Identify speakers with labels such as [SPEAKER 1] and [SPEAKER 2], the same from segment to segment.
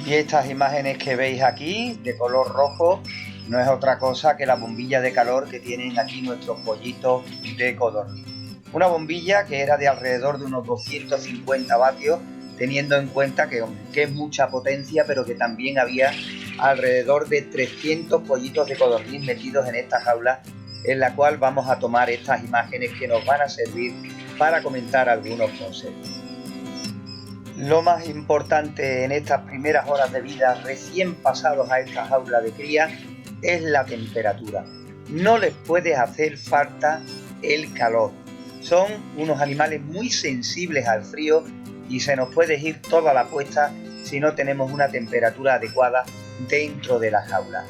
[SPEAKER 1] Y estas imágenes que veis aquí de color rojo no es otra cosa que la bombilla de calor que tienen aquí nuestros pollitos de codorniz. Una bombilla que era de alrededor de unos 250 vatios, teniendo en cuenta que es mucha potencia, pero que también había alrededor de 300 pollitos de codorniz metidos en esta jaula, en la cual vamos a tomar estas imágenes que nos van a servir para comentar algunos conceptos. Lo más importante en estas primeras horas de vida recién pasados a esta jaula de cría es la temperatura. No les puede hacer falta el calor. Son unos animales muy sensibles al frío y se nos puede ir toda la puesta si no tenemos una temperatura adecuada dentro de la jaula.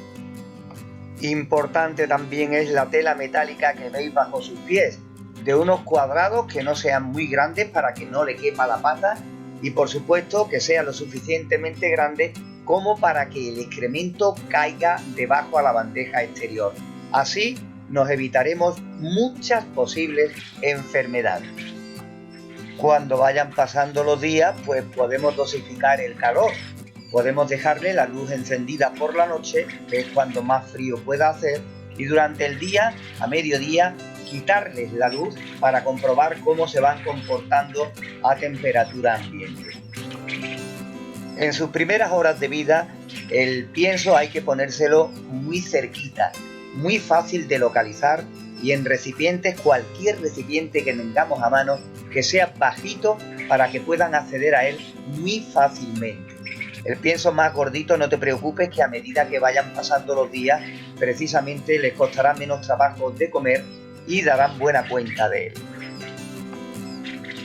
[SPEAKER 1] Importante también es la tela metálica que veis bajo sus pies, de unos cuadrados que no sean muy grandes para que no le quepa la pata y por supuesto que sea lo suficientemente grande como para que el excremento caiga debajo a la bandeja exterior. Así nos evitaremos muchas posibles enfermedades. Cuando vayan pasando los días, pues podemos dosificar el calor. Podemos dejarle la luz encendida por la noche, que es cuando más frío pueda hacer, y durante el día, a mediodía, quitarles la luz para comprobar cómo se van comportando a temperatura ambiente. En sus primeras horas de vida, el pienso hay que ponérselo muy cerquita, muy fácil de localizar y en recipientes, cualquier recipiente que tengamos a mano, que sea bajito para que puedan acceder a él muy fácilmente. El pienso más gordito, no te preocupes, que a medida que vayan pasando los días, precisamente les costará menos trabajo de comer y darán buena cuenta de él.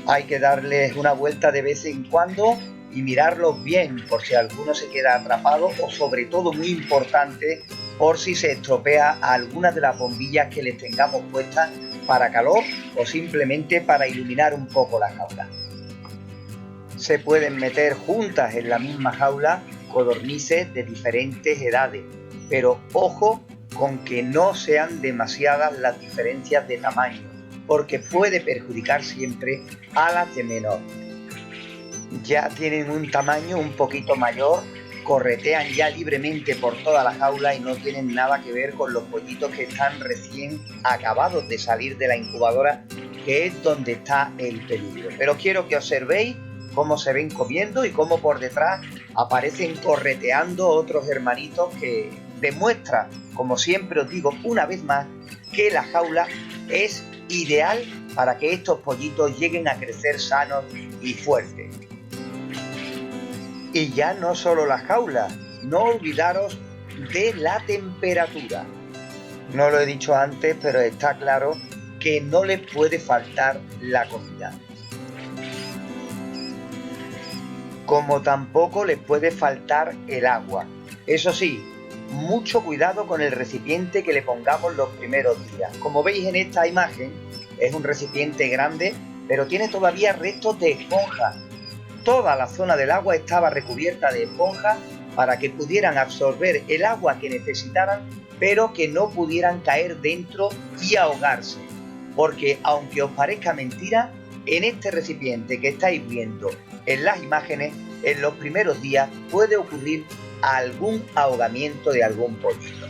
[SPEAKER 1] Hay que darles una vuelta de vez en cuando y mirarlos bien por si alguno se queda atrapado o, sobre todo muy importante, por si se estropea alguna de las bombillas que les tengamos puestas para calor o simplemente para iluminar un poco la jaula. Se pueden meter juntas en la misma jaula codornices de diferentes edades, pero ojo con que no sean demasiadas las diferencias de tamaño, porque puede perjudicar siempre a las de menor. Ya tienen un tamaño un poquito mayor, corretean ya libremente por toda la jaula y no tienen nada que ver con los pollitos que están recién acabados de salir de la incubadora, que es donde está el peligro. Pero quiero que observéis cómo se ven comiendo y cómo por detrás aparecen correteando otros hermanitos, que demuestra, como siempre os digo una vez más, que la jaula es ideal para que estos pollitos lleguen a crecer sanos y fuertes. Y ya no solo la jaula, no olvidaros de la temperatura. No lo he dicho antes, pero está claro que no les puede faltar la comida. Como tampoco les puede faltar el agua. Eso sí, mucho cuidado con el recipiente que le pongamos los primeros días. Como veis en esta imagen, es un recipiente grande, pero tiene todavía restos de esponja. Toda la zona del agua estaba recubierta de esponja para que pudieran absorber el agua que necesitaran, pero que no pudieran caer dentro y ahogarse. Porque aunque os parezca mentira, en este recipiente que estáis viendo en las imágenes, en los primeros días puede ocurrir algún ahogamiento de algún pollito.